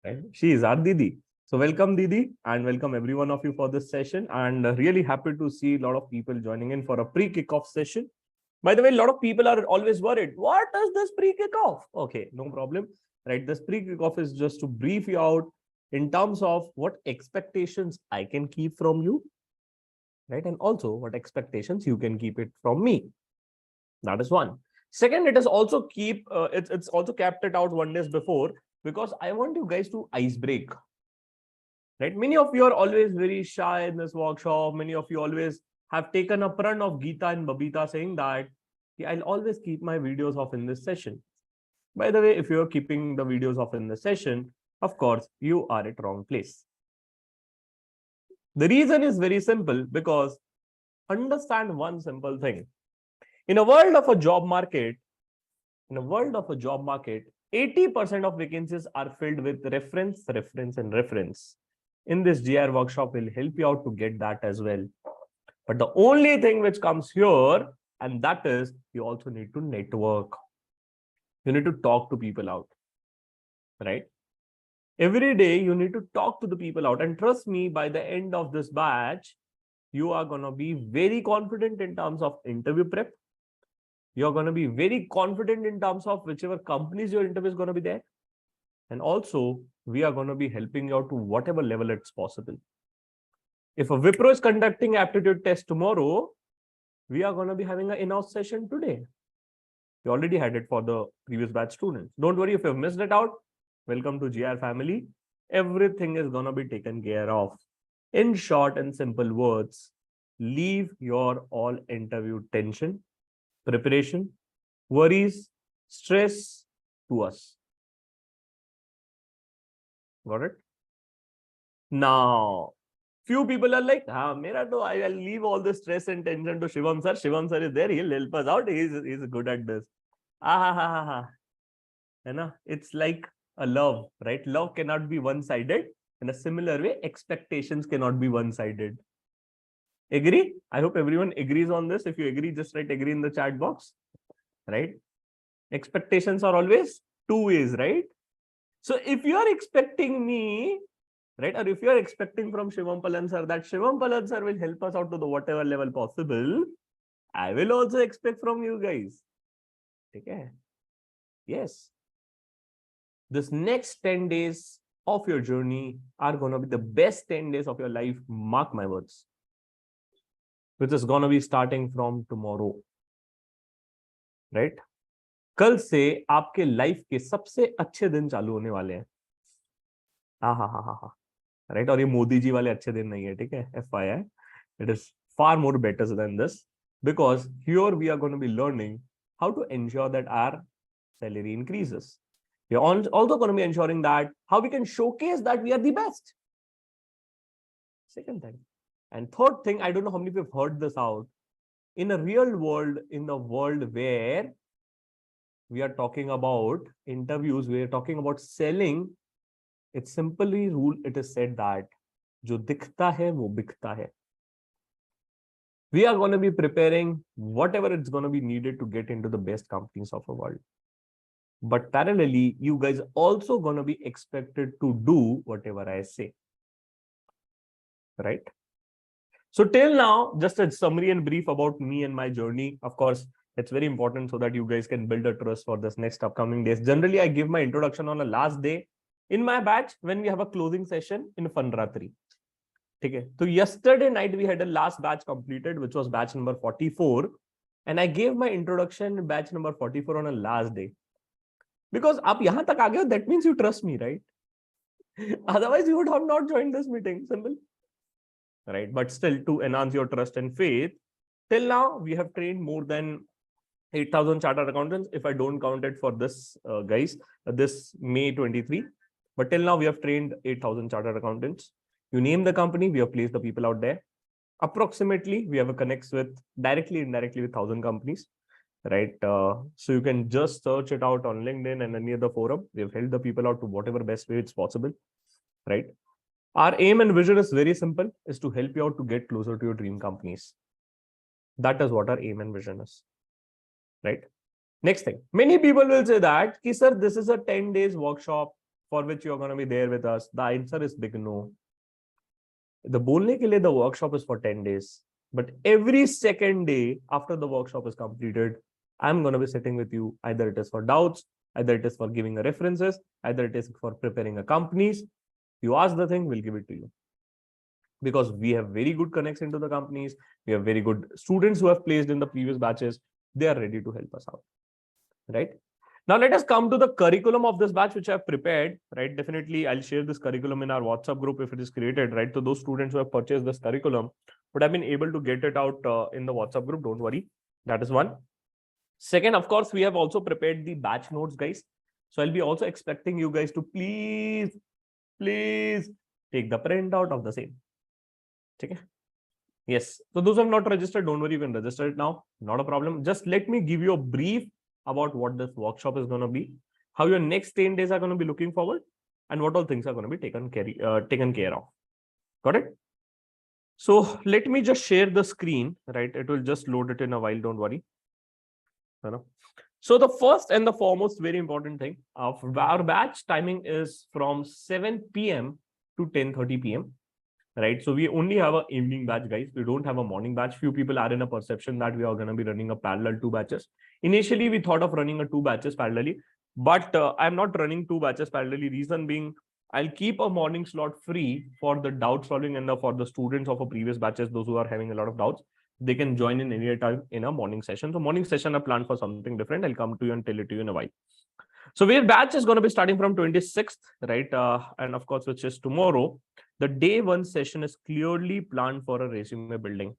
Right? She is our Didi. So welcome Didi and welcome every one of you for this session, and really happy to see a lot of people joining in for a pre-kickoff session. By the way, a lot of people are always worried. What is this pre-kickoff? Okay, no problem. Right? This pre-kickoff is just to brief you out in terms of what expectations I can keep from you, right? And also what expectations you can keep it from me. That is one. Second, it is also it's also kept it out 1 day before because I want you guys to ice break. Right? Many of you are always very shy in this workshop. Many of you always have taken a prana of Geeta and Babita saying that I'll always keep my videos off in this session. By the way, if you're keeping the videos off in the session, of course, you are at wrong place. The reason is very simple because understand one simple thing. In a world of a job market, 80% of vacancies are filled with reference, and reference. In this GIR workshop, we'll help you out to get that as well. But the only thing which comes here, and that is you also need to network. You need to talk to people out, right? Every day you need to talk to the people out. And trust me, by the end of this batch, you are going to be very confident in terms of interview prep. You're going to be very confident in terms of whichever companies your interview is going to be there. And also, we are going to be helping you out to whatever level it's possible. If a Wipro is conducting aptitude test tomorrow, we are going to be having an in-house session today. We already had it for the previous batch students. Don't worry if you've missed it out. Welcome to GR family. Everything is going to be taken care of. In short and simple words, leave your all interview tension, preparation, worries, stress to us. Got it? Now, few people are like, I'll leave all the stress and tension to Shivam sir. Shivam sir is there. He'll help us out. He's good at this. It's like a love, right? Love cannot be one-sided. In a similar way, expectations cannot be one-sided. Agree? I hope everyone agrees on this. If you agree, just write agree in the chat box, right? Expectations are always two ways, right? So if you are expecting me, right, or if you are expecting from Shivam Palan sir that Shivam Palan sir will help us out to the whatever level possible, I will also expect from you guys. Okay? Yes. This next 10 days of your journey are going to be the best 10 days of your life. Mark my words. Which is going to be starting from tomorrow. Right? कल से आपके life के सबसे अच्छे दिन चालू होने वाले हैं. राइट? और ये मोदी जी वाले अच्छे दिन नहीं है, ठीक है? FYI, it is far more better than this because here we are going to be learning how to ensure that our salary increases. We are also going to be ensuring that how we can showcase that we are the best. Second thing. And third thing, I don't know how many of you have heard this out. In a real world, in the world where we are talking about interviews, we are talking about selling, it's simply rule, it is said that jo dikhta hai, wo bikhta hai. We are going to be preparing whatever it's going to be needed to get into the best companies of the world. But parallelly, you guys also going to be expected to do whatever I say. Right? So till now, just a summary and brief about me and my journey. Of course, it's very important so that you guys can build a trust for this next upcoming days. Generally, I give my introduction on the last day in my batch when we have a closing session in Funratri. Okay. So yesterday night, we had a last batch completed, which was batch number 44. And I gave my introduction in batch number 44 on a last day. Because aap yahan tak aa gaye ho, that means you trust me, right? Otherwise, you would have not joined this meeting. Simple. Right? But still, to enhance your trust and faith, till now, we have trained more than 8,000 chartered accountants, if I don't count it for this, guys, this May 23. But till now, we have trained 8,000 chartered accountants. You name the company, we have placed the people out there. Approximately, we have a connects with directly, indirectly with 1,000 companies, right? So you can just search it out on LinkedIn and any other forum. We have helped the people out to whatever best way it's possible, right? Our aim and vision is very simple, is to help you out to get closer to your dream companies. That is what our aim and vision is. Right? Next thing, many people will say that, sir, this is a 10 days workshop. for which you're going to be there with us? The answer is big no. The bolne ke liye, the workshop is for 10 days. But every second day after the workshop is completed, I'm going to be sitting with you. Either it is for doubts, either it is for giving a references, either it is for preparing a companies. You ask the thing, we'll give it to you. Because we have very good connects into the companies. We have very good students who have placed in the previous batches. They are ready to help us out. Right? Now, let us come to the curriculum of this batch, which I have prepared, right? Definitely, I'll share this curriculum in our WhatsApp group if it is created, right? So those students who have purchased this curriculum would have been able to get it out in the WhatsApp group. Don't worry. That is one. Second, of course, we have also prepared the batch notes, guys. So I'll be also expecting you guys to please take the printout of the same. Okay? Yes. So those who have not registered, don't worry, you can register it now. Not a problem. Just let me give you a brief about what this workshop is going to be, how your next 10 days are going to be looking forward, and what all things are going to be taken care of. Got it? So let me just share the screen, right? It will just load it in a while. Don't worry. So the first and the foremost very important thing of our batch timing is from 7 p.m. to 10:30 p.m. Right? So we only have an evening batch, guys. We don't have a morning batch. Few people are in a perception that we are going to be running a parallel 2 batches. Initially, we thought of running a 2 batches parallelly, but I'm not running 2 batches parallelly. Reason being, I'll keep a morning slot free for the doubt solving and for the students of a previous batches, those who are having a lot of doubts. They can join in any time in a morning session. So morning session are planned for something different. I'll come to you and tell it to you in a while. So our batch is going to be starting from 26th, right? And of course, which is tomorrow. The day 1 session is clearly planned for a resume building.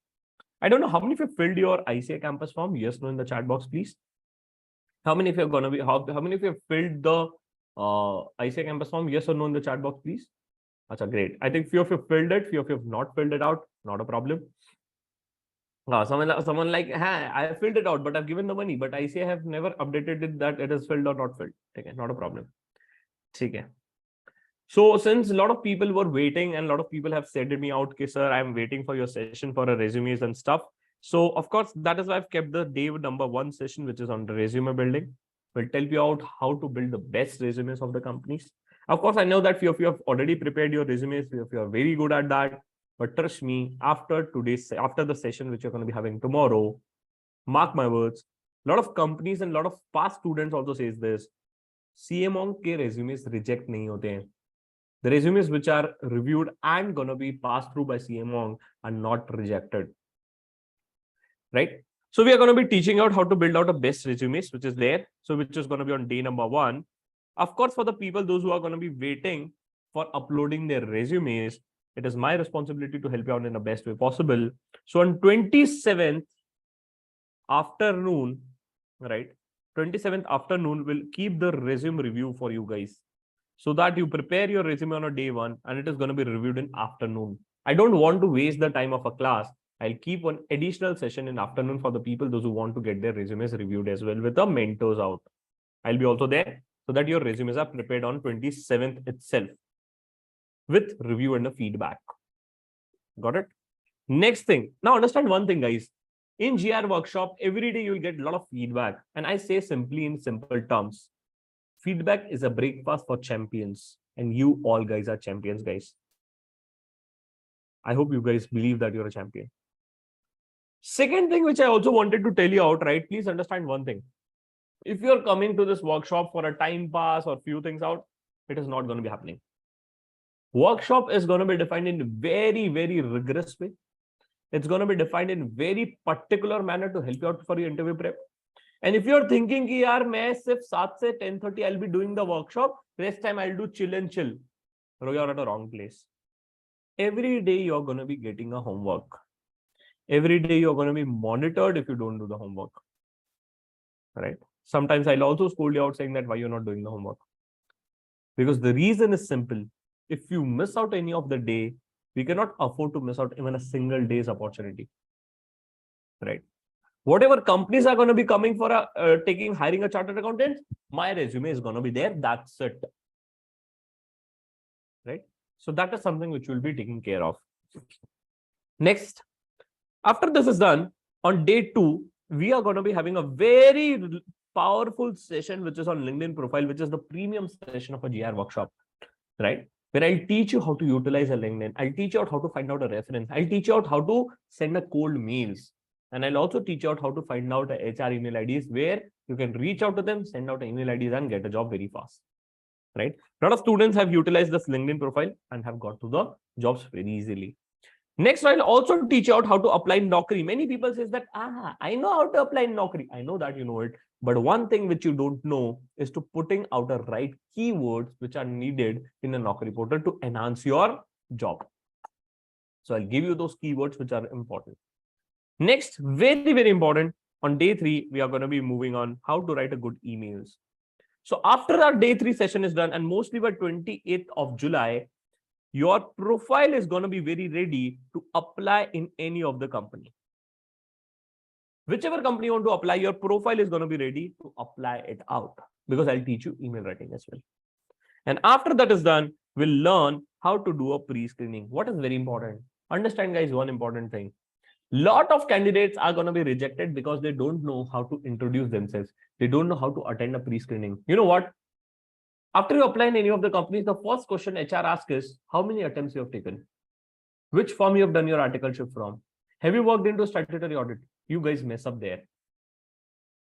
I don't know how many of you filled your ICAI campus form. Yes, no in the chat box, please. How many of you are going to be, how many of you have filled the ICAI campus form? Yes or no in the chat box, please. Achha, great. I think few of you filled it, few of you have not filled it out. Not a problem. Someone like, I have filled it out, but I've given the money. But ICAI have never updated it that it is filled or not filled. Okay, not a problem. Okay. So since a lot of people were waiting and a lot of people have said to me out, okay, sir, I'm waiting for your session for a resumes and stuff. So of course, that is why I've kept the day number 1 session, which is on the resume building. We'll tell you out how to build the best resumes of the companies. Of course, I know that few of you have already prepared your resumes. Few of you are very good at that. But trust me, after the session, which you're going to be having tomorrow, mark my words, a lot of companies and a lot of past students also says this, camonk ke resumes reject nahi hote hain. The resumes which are reviewed and going to be passed through by camonk are not rejected. Right? So we are going to be teaching out how to build out a best resumes, which is there. So which is going to be on day number 1. Of course, for the people, those who are going to be waiting for uploading their resumes, it is my responsibility to help you out in the best way possible. So on 27th afternoon, right? 27th afternoon, we'll keep the resume review for you guys, so that you prepare your resume on a day 1 and it is going to be reviewed in afternoon. I don't want to waste the time of a class. I'll keep one additional session in afternoon for the people, those who want to get their resumes reviewed as well with the mentors out. I'll be also there so that your resumes are prepared on 27th itself with review and the feedback. Got it? Next thing. Now understand one thing, guys. In GR workshop, every day you'll get a lot of feedback. And I say simply in simple terms, feedback is a breakfast for champions. And you all guys are champions, guys. I hope you guys believe that you're a champion. Second thing, which I also wanted to tell you outright, please understand one thing. If you're coming to this workshop for a time pass or few things out, it is not going to be happening. Workshop is going to be defined in very, very rigorous way. It's going to be defined in very particular manner to help you out for your interview prep. And if you're thinking, ki yaar, main sirf 7 se 10:30 I'll be doing the workshop, rest time I'll do chill and chill. You're at the wrong place. Every day you're going to be getting a homework. Every day you're going to be monitored if you don't do the homework. Right? Sometimes I'll also scold you out saying that why you're not doing the homework. Because the reason is simple. If you miss out any of the day, we cannot afford to miss out even a single day's opportunity. Right? Whatever companies are going to be coming for hiring a chartered accountant, my resume is going to be there. That's it. Right? So that is something which we'll be taking care of. Next, after this is done, on day 2, we are going to be having a very powerful session which is on LinkedIn profile, which is the premium session of a GR workshop, right? Where I'll teach you how to utilize a LinkedIn. I'll teach you out how to find out a reference. I'll teach you out how to send a cold mails. And I'll also teach you out how to find out a HR email IDs where you can reach out to them, send out email IDs and get a job very fast, right? A lot of students have utilized this LinkedIn profile and have got to the jobs very easily. Next, I'll also teach you out how to apply Naukri. Many people says that, I know how to apply Naukri. I know that you know it. But one thing which you don't know is to putting out the right keywords which are needed in a Naukri portal to enhance your job. So I'll give you those keywords which are important. Next, very, very important, on day 3, we are going to be moving on how to write a good emails. So after our day 3 session is done, and mostly by 28th of July, your profile is going to be very ready to apply in any of the company. Whichever company you want to apply, your profile is going to be ready to apply it out, because I'll teach you email writing as well. And after that is done, we'll learn how to do a pre-screening. What is very important? Understand, guys, one important thing. Lot of candidates are going to be rejected because they don't know how to introduce themselves. They don't know how to attend a pre-screening. You know what? After you apply in any of the companies, the first question HR asks is, how many attempts you have taken? Which firm you have done your articleship from? Have you worked into statutory audit? You guys mess up there.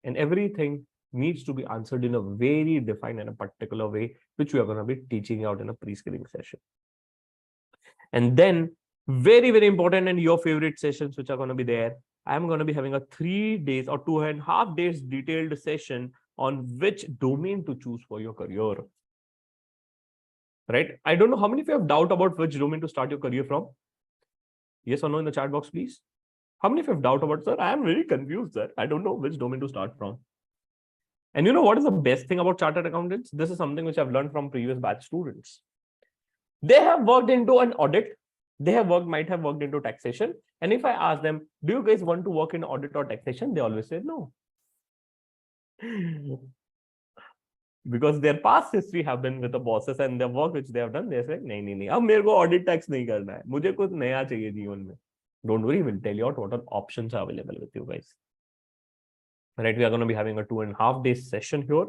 And everything needs to be answered in a very defined and a particular way, which we are going to be teaching out in a pre-screening session. And then very, very important, and your favorite sessions which are going to be there, I'm going to be having a 3 days or 2.5 days detailed session on which domain to choose for your career. Right? I don't know how many of you have doubt about which domain to start your career from. Yes or no in the chat box, please. How many of you have doubt about, sir? I am very confused, sir. I don't know which domain to start from. And you know what is the best thing about chartered accountants? This is something which I've learned from previous batch students. They have worked into an audit. They have might have worked into taxation. And if I ask them, do you guys want to work in audit or taxation? They always say no. Because their past history have been with the bosses and the work which they have done, they say, nahi, ab mere ko audit tax nahi karna hai. Mujhe kuch naya chahiye jeevan mein. Don't worry, we'll tell you out what are options are available with you guys. Right, we are going to be having a 2.5 day session here,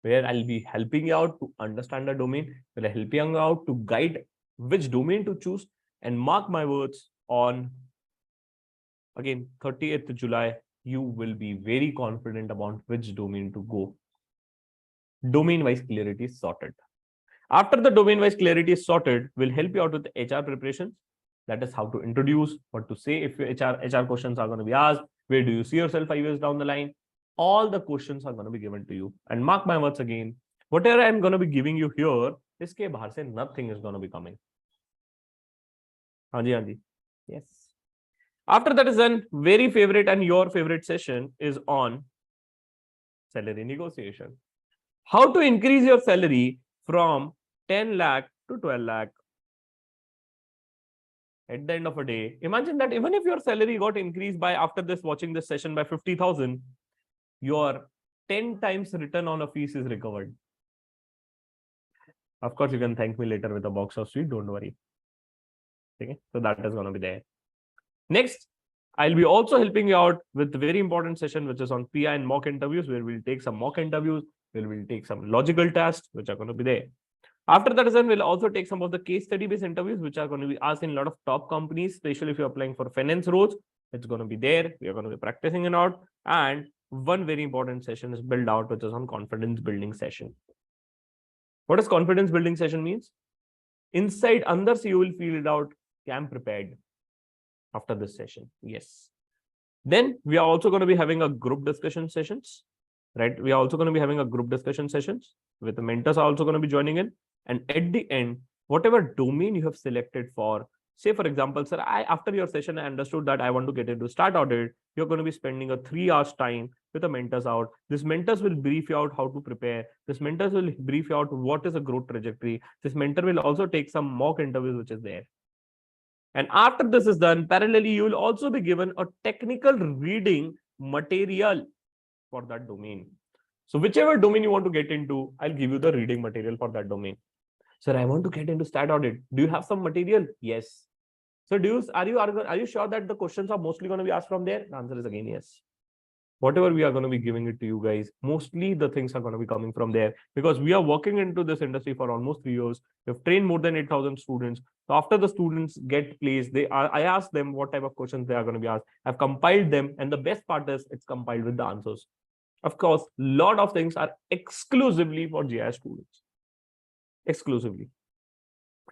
where I'll be helping you out to understand the domain. We'll help you out to guide which domain to choose. And mark my words, on again 30th July, you will be very confident about which domain to go. Domain-wise clarity is sorted. After the domain-wise clarity is sorted, we'll help you out with the HR preparations. That is how to introduce, what to say if your HR questions are going to be asked. Where do you see yourself 5 years down the line? All the questions are going to be given to you. And mark my words again, whatever I'm going to be giving you here, iske bahar se nothing is going to be coming. Hanji. Yes. After that is done, very favorite and your favorite session is on salary negotiation. How to increase your salary from 10 lakh to 12 lakh. At the end of a day, imagine that even if your salary got increased by, after this watching this session, by 50,000, your 10 times return on a fees is recovered. Of course, you can thank me later with a box of sweet, don't worry. Okay, so that is going to be there. Next, I'll be also helping you out with the very important session, which is on PI and mock interviews, where we'll take some mock interviews, where we'll take some logical tests, which are going to be there. After that, then we'll also take some of the case study based interviews, which are going to be asked in a lot of top companies, especially if you're applying for finance roles. It's going to be there. We are going to be practicing it out. And one very important session is build out, which is on confidence building session. What does confidence building session means? Inside, under, so you will feel it out. I'm prepared after this session. Yes. Then we are also going to be having a group discussion sessions, right? We are also going to be having a group discussion sessions with the mentors are also going to be joining in. And at the end, whatever domain you have selected for, say, for example, sir, after your session, I understood that I want to get into start audit. You're going to be spending a 3 hours time with the mentors out. This mentors will brief you out how to prepare. This mentors will brief you out what is a growth trajectory. This mentor will also take some mock interviews, which is there. And after this is done, parallelly, you will also be given a technical reading material for that domain. So whichever domain you want to get into, I'll give you the reading material for that domain. Sir, I want to get into stat audit. Do you have some material? Yes. So are you sure that the questions are mostly going to be asked from there? The answer is again yes. Whatever we are going to be giving it to you guys, mostly the things are going to be coming from there, because we are working into this industry for almost 3 years. We've trained more than 8,000 students. So after the students get placed, I ask them what type of questions they are going to be asked. I've compiled them, and the best part is it's compiled with the answers. Of course, a lot of things are exclusively for GI students. Exclusively.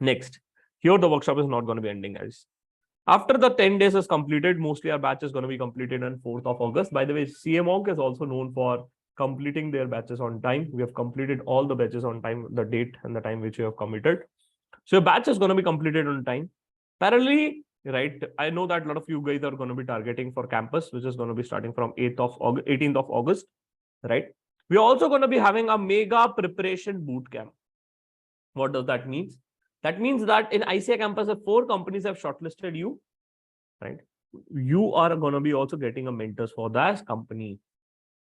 Next, here the workshop is not going to be ending, guys. After the 10 days is completed, mostly our batch is going to be completed on 4th of August. By the way, camonk is also known for completing their batches on time. We have completed all the batches on time, the date and the time which you have committed. So your batch is going to be completed on time. Parallelly, right, I know that a lot of you guys are going to be targeting for campus, which is going to be starting from 8th of August, 18th of August, right? We're also going to be having a mega preparation bootcamp. What does that mean? That means that in ICAI campus, if 4 companies have shortlisted you, right, you are going to be also getting a mentors for that company.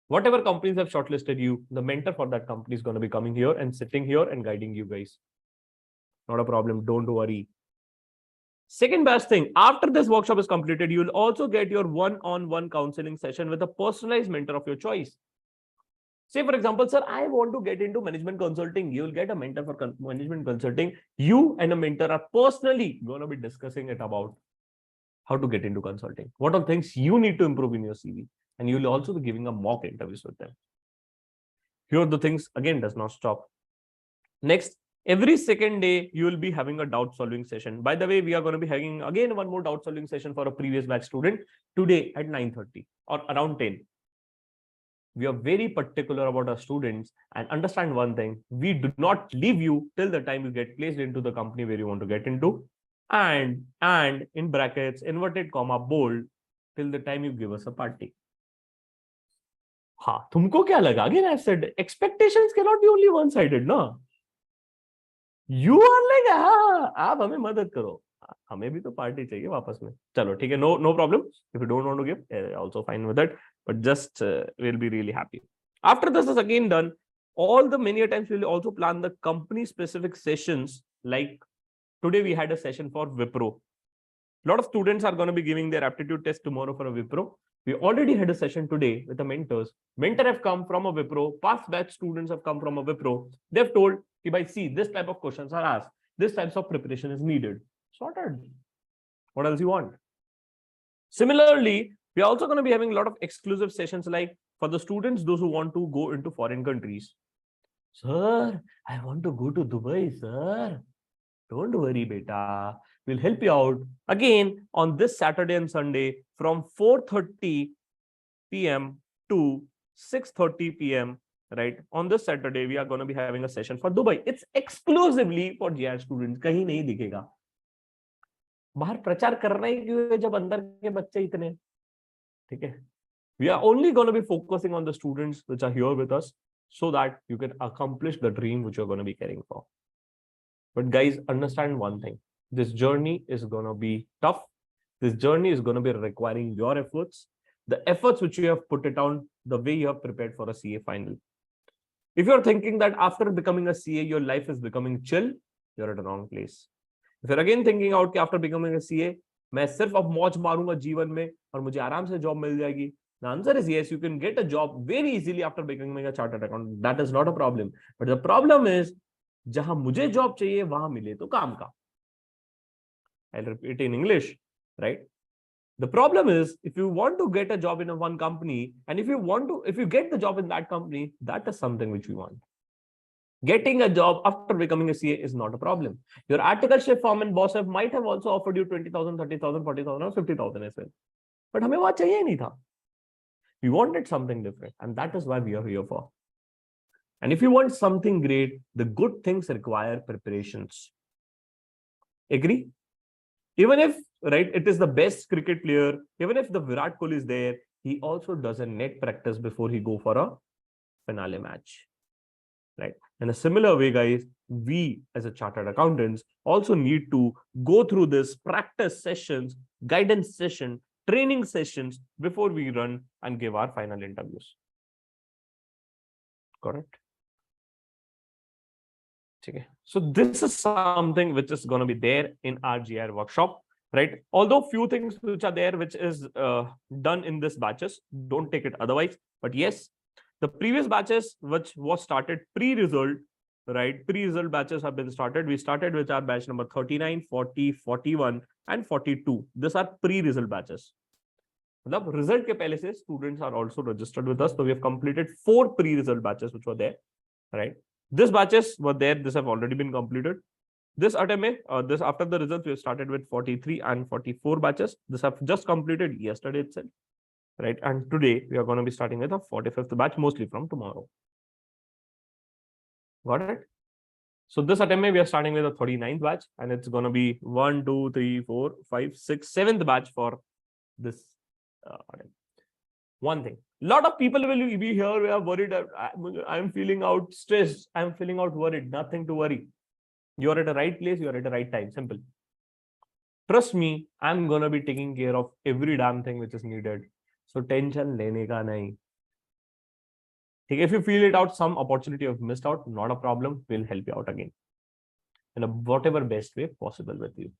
Whatever companies have shortlisted you, the mentor for that company is going to be coming here and sitting here and guiding you guys. Not a problem. Don't worry. Second best thing, after this workshop is completed, you will also get your one-on-one counseling session with a personalized mentor of your choice. Say, for example, sir, I want to get into management consulting. You will get a mentor for management consulting. You and a mentor are personally going to be discussing it about how to get into consulting. What are things you need to improve in your CV? And you will also be giving a mock interviews with them. Here are the things, again, does not stop. Next, every second day, you will be having a doubt solving session. By the way, we are going to be having again one more doubt solving session for a previous batch student today at 9:30 or around 10. We are very particular about our students, and understand one thing: we do not leave you till the time you get placed into the company where you want to get into, and in brackets, inverted comma, bold, till the time you give us a party. हाँ, तुमको क्या लगा? Again, I said expectations cannot be only one-sided, ना? You are like, हाँ, आप हमें मदद करो, हमें भी तो पार्टी चाहिए वापस में. चलो ठीक है, no problem. If you don't want to give, also fine with it. But just we'll be really happy. After this is again done, all the many times we'll also plan the company specific sessions. Like today we had a session for Wipro. A lot of students are going to be giving their aptitude test tomorrow for a Wipro. We already had a session today with the mentors. Mentor have come from a Wipro. Past batch students have come from a Wipro. They've told, if see, this type of questions are asked. This types of preparation is needed. Sorted. What else you want? Similarly, we are also going to be having a lot of exclusive sessions, like for the students, those who want to go into foreign countries. Sir, I want to go to Dubai, sir. Don't worry, beta. We'll help you out. Again, on this Saturday and Sunday from 4:30 p.m. to 6:30 p.m. Right? On this Saturday, we are going to be having a session for Dubai. It's exclusively for GI students. कहीं नहीं दिखेगा. बाहर प्रचार करना ही क्यों है जब अंदर के बच्चे इतने, ठीक है? We are only going to be focusing on the students which are here with us, so that you can accomplish the dream which you're going to be caring for. But guys, understand one thing. This journey is going to be tough. This journey is going to be requiring your efforts, the efforts which you have put it on, the way you have prepared for a CA final. If you're thinking that after becoming a CA, your life is becoming chill, you're at the wrong place. If you're again thinking out कि after becoming a CA, मैं सिर्फ अब मौज मारूंगा जीवन में और मुझे आराम से जॉब मिल जाएगी, the answer is yes, you can get a job very easily after becoming a chartered accountant. That is not a problem. But the problem is, जहां मुझे जॉब चाहिए वहां मिले तो काम का. I'll repeat in English, right? The problem is, if you want to get a job in one company, and if you get the job in that company, that is something which we want. Getting a job after becoming a CA is not a problem. Your articleship firm and boss might have also offered you 20,000, 30,000, 40,000 or 50,000 as well. But हमें वो चाहिए नहीं था. We wanted something different, and that is why we are here for. And if you want something great, the good things require preparations. Agree? Even if, right, it is the best cricket player, even if the Virat Kohli is there, he also does a net practice before he go for a finale match. Right? In a similar way, guys, we as a chartered accountants also need to go through this practice sessions, guidance session, training sessions before we run and give our final interviews. Correct? Okay. So this is something which is going to be there in our GIR workshop. right? Although few things which are there, which is done in this batches, don't take it otherwise. But yes, the previous batches, which was started pre-result, right? Pre-result batches have been started. We started with our batch number 39, 40, 41, and 42. These are pre-result batches. The result ke pehle se students are also registered with us. So we have completed 4 pre-result batches which were there, right? These batches were there. This have already been completed. This attempt, this after the results, we have started with 43 and 44 batches. This have just completed yesterday itself, right? And today we are going to be starting with a 45th batch, mostly from tomorrow. Got it? So this attempt, we are starting with a 39th batch, and it's going to be 1, 2, 3, 4, 5, 6, 7th batch for this attempt. One thing, a lot of people will be here. We are worried. I'm feeling out stressed. I'm feeling out worried. Nothing to worry. You're at the right place. You're at the right time. Simple. Trust me, I'm gonna be taking care of every damn thing which is needed. So tension lene ka nahi. If you feel it out, some opportunity you've missed out, not a problem. We'll help you out again in a whatever best way possible with you.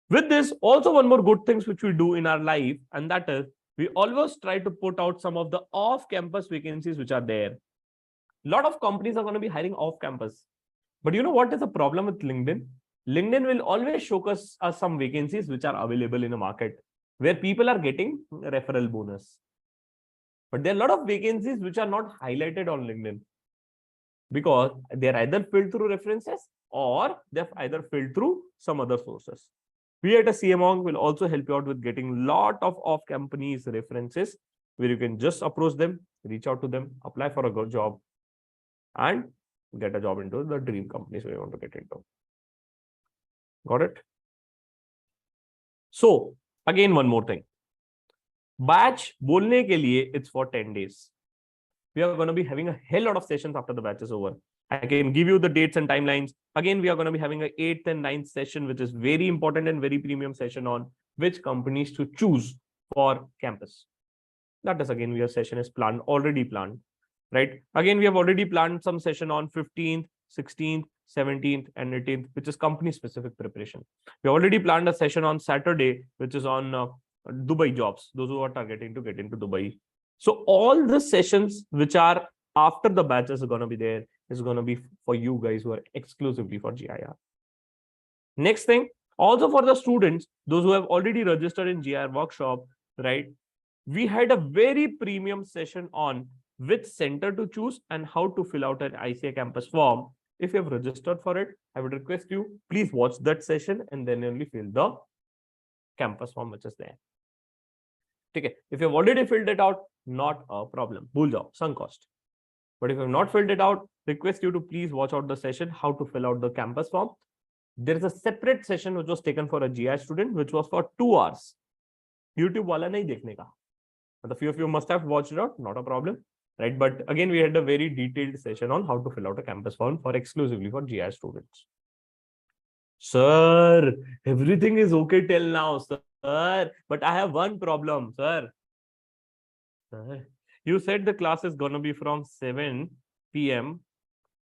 With this, also one more good things which we do in our life, and that is we always try to put out some of the off-campus vacancies which are there. A lot of companies are going to be hiring off-campus. But you know what is the problem with LinkedIn? LinkedIn will always show us some vacancies which are available in the market where people are getting referral bonus. But there are a lot of vacancies which are not highlighted on LinkedIn because they're either filled through references or they're either filled through some other sources. We at a camonk will also help you out with getting a lot of off-companies references where you can just approach them, reach out to them, apply for a good job, and get a job into the dream companies where you want to get into. Got it? So again, one more thing. Batch bolne ke liye, it's for 10 days. We are going to be having a hell lot of sessions after the batch is over. I can give you the dates and timelines. Again, we are going to be having an 8th and 9th session, which is very important and very premium session on which companies to choose for campus. That is again, your session is planned, already planned, right? Again, we have already planned some session on 15th, 16th, 17th, and 18th, which is company specific preparation. We already planned a session on Saturday, which is on Dubai jobs, those who are targeting to get into Dubai. So all the sessions which are after the batches are going to be there is going to be for you guys who are exclusively for GIR. Next thing, also for the students, those who have already registered in GIR workshop, right? We had a very premium session on which center to choose and how to fill out an ICAI campus form. If you have registered for it, I would request you, please watch that session and then only fill the campus form which is there. Okay. If you have already filled it out, not a problem. Bhul jao, sunk cost. But if you have not filled it out, request you to please watch out the session, how to fill out the campus form. There is a separate session which was taken for a GI student, which was for 2 hours. YouTube wala nahi dekhne ka. But a few of you must have watched it out, not a problem, right? But again, we had a very detailed session on how to fill out a campus form for exclusively for GI students. Sir, everything is okay till now, sir. But I have one problem, sir. Sir, you said the class is going to be from 7 p.m.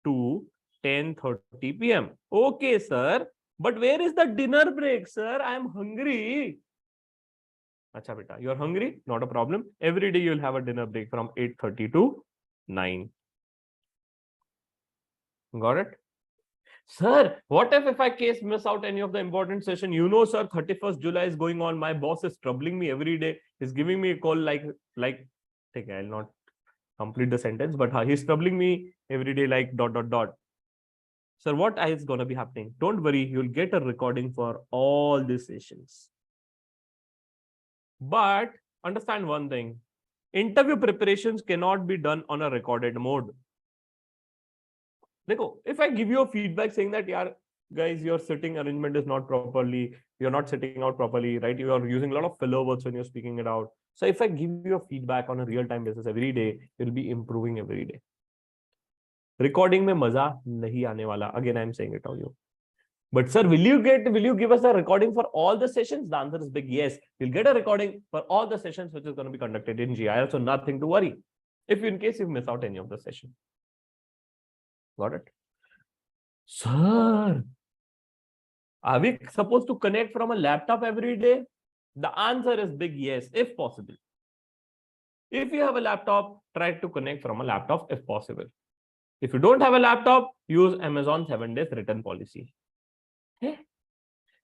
to 10:30 p.m. Okay, sir. But where is the dinner break, sir? I am hungry. Acha beta, you are hungry? Not a problem. Every day you'll have a dinner break from 8:30 to 9. Got it? Sir, what if I case miss out any of the important session? You know, sir, 31st July is going on. My boss is troubling me every day. He's giving me a call like, okay, I'll not complete the sentence, but he's troubling me every day like ... Sir, what is going to be happening? Don't worry, you'll get a recording for all these sessions. But understand one thing, interview preparations cannot be done on a recorded mode. If I give you a feedback saying that, yeah, guys, your sitting arrangement is not properly, you're not sitting out properly, right? You are using a lot of filler words when you're speaking it out. So if I give you a feedback on a real-time basis every day, you'll be improving every day. Recording mein maza nahi aane wala. Again, I'm saying it to you. But sir, will you give us a recording for all the sessions? The answer is big yes. You'll get a recording for all the sessions which is going to be conducted in GIR. So nothing to worry. If in case you miss out any of the session. Got it? Sir, Are we supposed to connect from a laptop every day? The answer is big yes, if possible. If you have a laptop, try to connect from a laptop if possible. If you don't have a laptop, use Amazon 7 days return policy. Hey.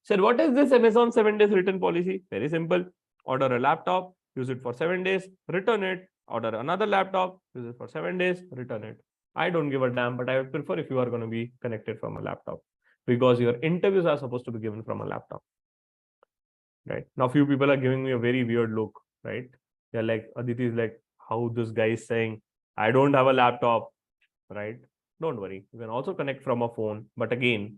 Sir, what is this Amazon 7 days return policy? Very simple. Order a laptop, use it for 7 days, return it. Order another laptop, use it for 7 days, return it. I don't give a damn, but I would prefer if you are going to be connected from a laptop, because your interviews are supposed to be given from a laptop. Right now, few people are giving me a very weird look. Right? They're like, Aditi is like, how this guy is saying, I don't have a laptop. Right? Don't worry. You can also connect from a phone. But again,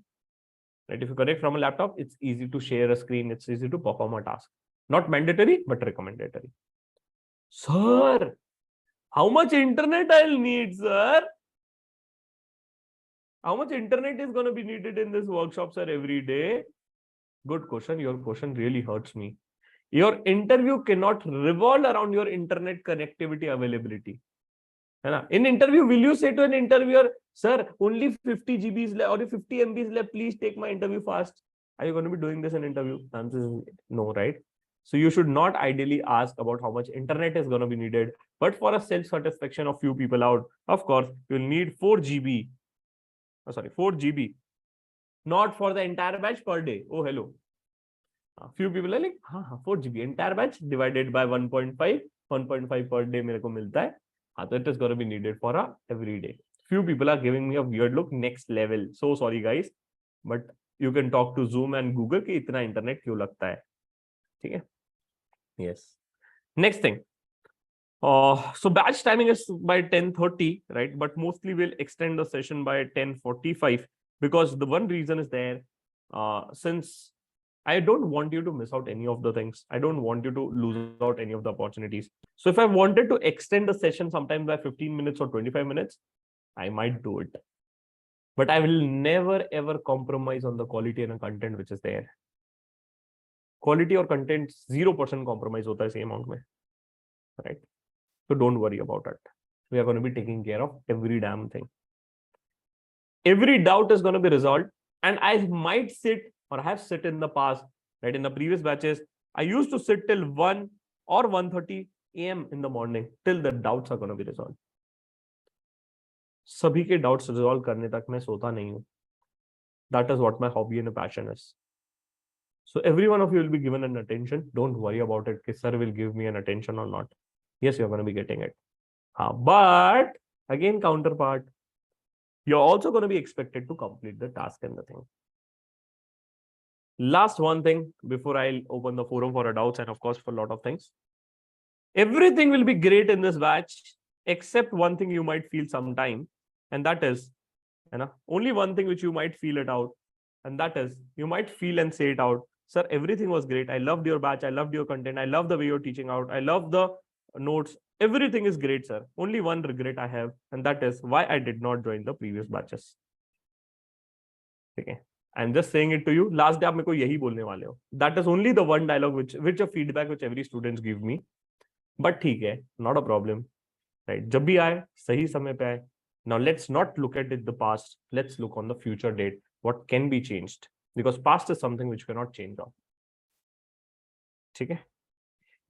right, if you connect from a laptop, it's easy to share a screen. It's easy to perform a task. Not mandatory, but recommendatory. Sir, how much internet I'll need, sir? How much internet is going to be needed in this workshop, sir, every day? Good question. Your question really hurts me. Your interview cannot revolve around your internet connectivity availability. In interview, will you say to an interviewer, sir, only 50 GBs left or 50 MBs left, please take my interview fast? Are you going to be doing this in interview? The answer is no, right? So you should not ideally ask about how much internet is going to be needed. But for a self-satisfaction of few people out, of course, you'll need 4 GB. 4 GB. Not for the entire batch per day. Oh, hello. Few people are like, 4 GB entire batch divided by 1.5. 1.5 per day मेरे को मिलता है. So it is going to be needed for a every day. Few people are giving me a weird look. Next level. So sorry guys, but you can talk to Zoom and Google कि इतना internet क्यों लगता है. ठीक है? Yes. Next thing. So batch timing is by 10:30, right? But mostly we'll extend the session by 10:45 because the one reason is there. Since I don't want you to miss out any of the things. I don't want you to lose out any of the opportunities. So if I wanted to extend the session sometime by 15 minutes or 25 minutes, I might do it. But I will never ever compromise on the quality and the content which is there. Quality or content 0% compromise hota hai same amount mein. Right? So don't worry about it. We are going to be taking care of every damn thing. Every doubt is going to be resolved. And I might sit or I have sit in the past, right? In the previous batches, I used to sit till 1 or 1:30 AM in the morning till the doubts are going to be resolved. सभी के doubts resolve करने तक मैं सोता नहीं हूँ. That is what my hobby and passion is. So every one of you will be given an attention. Don't worry about it. कि sir will give me an attention or not. Yes, you're going to be getting it. But again, counterpart, you're also going to be expected to complete the task and the thing. Last one thing before I'll open the forum for doubts and of course for a lot of things. Everything will be great in this batch except one thing you might feel sometime, and that is, only one thing which you might feel it out, and that is you might feel and say it out. Sir, everything was great. I loved your batch. I loved your content. I love the way you're teaching out. I love the notes. Everything is great, sir. Only one regret I have, and that is why I did not join the previous batches. Okay. I'm just saying it to you. Last day, आप मेरे को यही बोलने वाले हो. That is only the one dialogue which a feedback which every students give me. But ठीक है, not a problem. Right? जब भी आए, सही समय पे आए. Now let's not look at it the past. Let's look on the future date. What can be changed? Because past is something which cannot change on. ठीक है?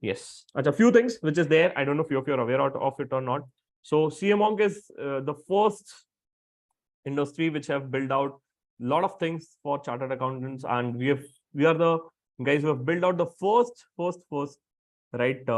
Yes. A few things which is there. I don't know if you're aware of it or not. So camonk is the first industry which have built out a lot of things for chartered accountants, and we are the guys who have built out the first right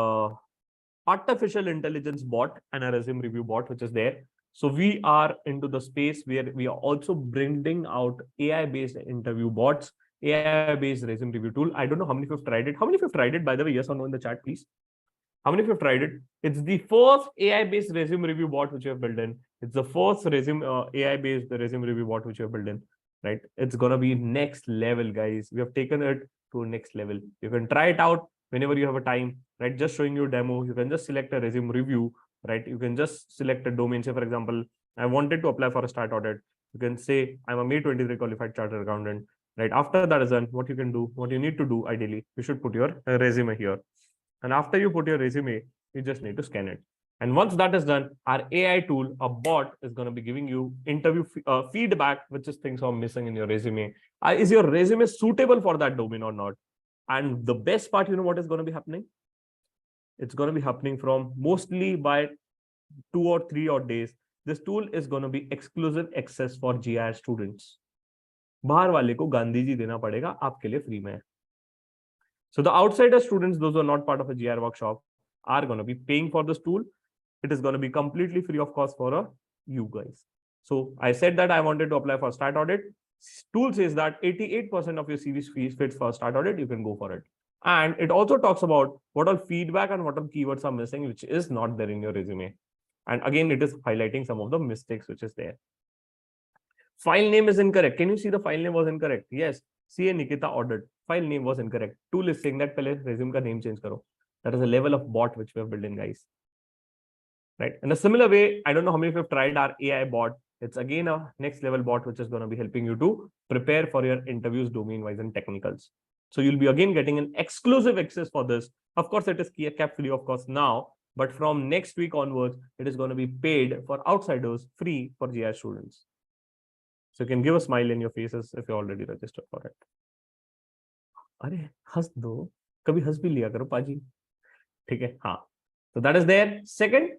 artificial intelligence bot and a resume review bot which is there. So we are into the space where we are also bringing out AI based interview bots, AI based resume review tool. I don't know how many of you have tried it. How many of you have tried it, by the way? Yes or no in the chat, please. How many of you have tried it? It's the first AI based resume review bot which you have built in. It's the first AI based resume review bot which you have built in. Right? It's gonna be next level, guys. We have taken it to next level. You can try it out whenever you have a time, right? Just showing you a demo. You can just select a resume review, right? You can just select a domain. Say, for example, I wanted to apply for a start audit. You can say, I'm a May 23 qualified chartered accountant, right? After that is done, what you can do, what you need to do, ideally, you should put your resume here. And after you put your resume, you just need to scan it. And once that is done, our AI tool, a bot, is going to be giving you interview feedback, which is things are missing in your resume. Is your resume suitable for that domain or not? And the best part, you know what is going to be happening? It's going to be happening from mostly by 2 or 3 odd days. This tool is going to be exclusive access for GIR students. बाहर वाले को गांधी जी देना पड़ेगा, आपके लिए free में है. So the outsider students, those who are not part of a GIR workshop, are going to be paying for this tool. It is going to be completely free of cost for you guys. So I said that I wanted to apply for start audit. Tool says that 88% of your CV fees fits for start audit. You can go for it. And it also talks about what all feedback and what all keywords are missing, which is not there in your resume. And again, it is highlighting some of the mistakes which is there. File name is incorrect. Can you see the file name was incorrect? Yes. CA Nikita audit. File name was incorrect. Tool is saying that pehle resume ka name change karo. That is a level of bot which we have built in, guys. Right. In a similar way, I don't know how many of you have tried our AI bot. It's again a next level bot which is going to be helping you to prepare for your interviews domain wise and technicals. So you'll be again getting an exclusive access for this. Of course, it is kept free of course now, but from next week onwards, it is going to be paid for outsiders, free for GI students. So you can give a smile in your faces if you're already registered for it. अरे हंस दो, कभी हंस भी लिया करो पाजी, ठीक है? हाँ. So that is there. Second,